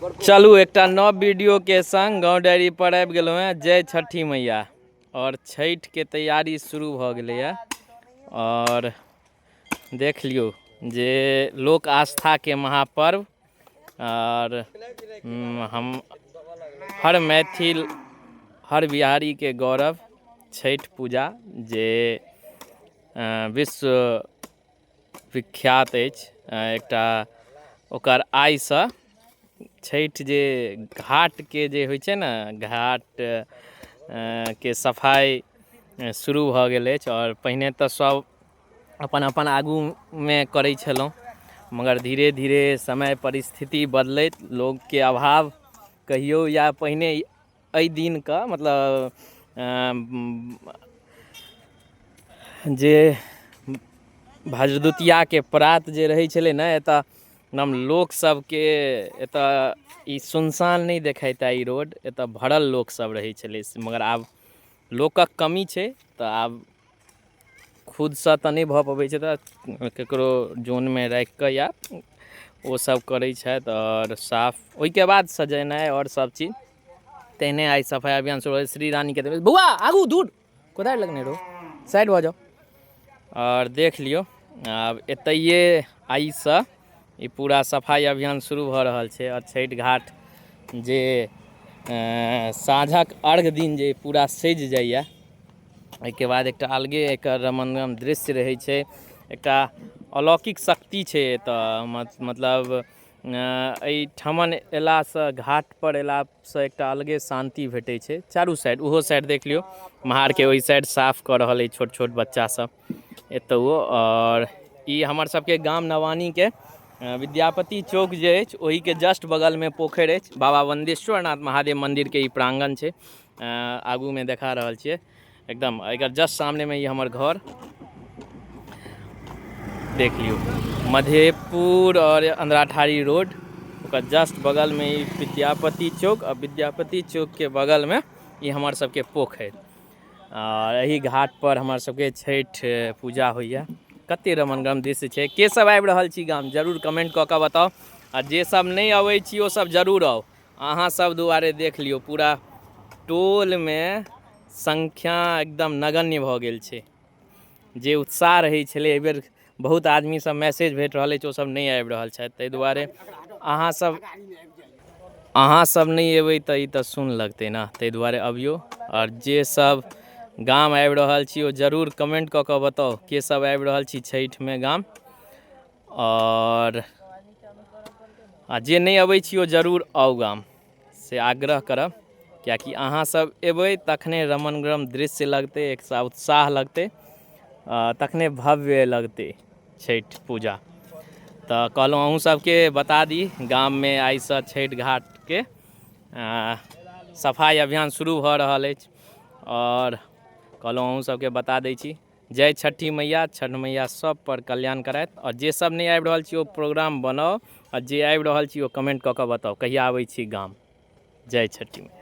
चलू एकटा नव वीडियो के संग गाँव डायरी पर आबि गेलहुँ हैं। जय छठी मैया और छठ के तैयारी शुरू भ गेलै है। और देख लियो जे लोक आस्था के महापर्व और हम हर मैथिल हर बिहारी के गौरव छठ पूजा जे विश्व विख्यात अछि। एकटा ओकर आइसँ छठ जे घाट के जे होइ छै ने, घाट के सफाई शुरू भ गेल अछि। और पहिने तऽ सब अपन अपन आगू में करै छलहुँ, मगर धीरे धीरे समय परिस्थिति बदलैत लोग के अभाव कहियो या पहिने एहि दिन का मतलब जे भरदुतिया के प्रात जे रहै छलै ने, एतऽ एकदम लोक सबके एतऽ ई सुनसान नहीं देखाइता ई रोड, एतऽ भरल लोक सब रहै छलै। मगर आब लोकक कमी छै तऽ आब खुदसँ तऽ नहीं भऽ पबै छै, तऽ ककरो जोनमे राखि कऽ या ओ सब करै छथि। और साफ ओहिके बाद सजेनाइ और सब चीज तेहने आई सफाई अभियान शुरू। श्री रानी के बौआ आगू दूर कोदारि लगने रहो, साइड भऽ जाओ। और देख लियो आब एतइये आइसँ ई पूरा सफाई अभियान शुरू भऽ रहल छै। और छठि घाट जे साँझक अर्घ दिन जे पूरा सजि जाइए, एहिके बाद एकटा अलगे एकर रमणगम दृश्य रहै छै। एकटा अलौकिक शक्ति छै एतऽ, मतलब एहिठमन अयलासँ घाटपर अयलासँ एकटा अलगे शान्ति भेटै छै। चारू साइड ओहो साइड देख लियौ, महारके ओहि साइड साफ कऽ रहल अइ छोट छोट बच्चासब एतौ। और ई हमर सबके गाम नवानी के विद्यापति चौक जे अछि ओहिके जस्ट बगलमे पोखरि अछि। बाबा वन्देश्वरनाथ महादेव मन्दिरके ई प्राङ्गण छै, आगूमे देखा रहल छियै एकदम। एकर जस्ट सामनेमे ई हमर घर देख लियौ, मधेपुर और अंधराठाड़ी रोड, ओकर जस्ट बगलमे ई विद्यापति चौक। और विद्यापति चौक के बगलमे ई हमर सबके पोखरि। और एही घाट पर हमर सबके छठि पूजा होइए। कते रमणगम दृश्य छै। के सब आबि रहल छी गाम जरूर कमेंट कऽ कऽ बताउ। आ जे सब नहीं अबै छी ओ सब जरूर आउ, अहाँ सब दुआरे देख लियौ पूरा टोल में संख्या एकदम नगण्य भऽ गेल छै। जे उत्साह रहै छलै, एहि बेर बहुत आदमी सब मैसेज भेट रहल अछि, ओ सब नहीं आबि रहल छथि। ताहि दुआरे अहाँ सब नहीं एबै तऽ ई तऽ सुन लगतै ना। ताहि दुआरे अबियौ। और जे सब गाम आबि रहल छी ओ जरूर कमेंट कऽ कऽ बताउ के सब आबि रहल छी छठिमे गाम। और जे नहीं अबै छी ओ जरूर आउ गाम, से आग्रह करब। किएकि अहाँ सब एबै तखने रमणगम दृश्य लगतै, एक उत्साह लगतै, तखने भव्य लगतै छठि पूजा। तऽ कहलहुँ अहूँ सबके बता दी, गाममे आइसँ छठि घाटके सफाई अभियान शुरू भऽ रहल अछि। और कहलहुँ अहूँ सबके बता दै छी। जय छठी मैया, छठ मैया सब पर कल्याण करथि। और जे सब नहीं आबि रहल छी ओ प्रोग्राम बनाउ, और जे आबि रहल छी ओ कमेंट कऽ कऽ बताउ कहिया आबै छी गाम। जय छठी मैया।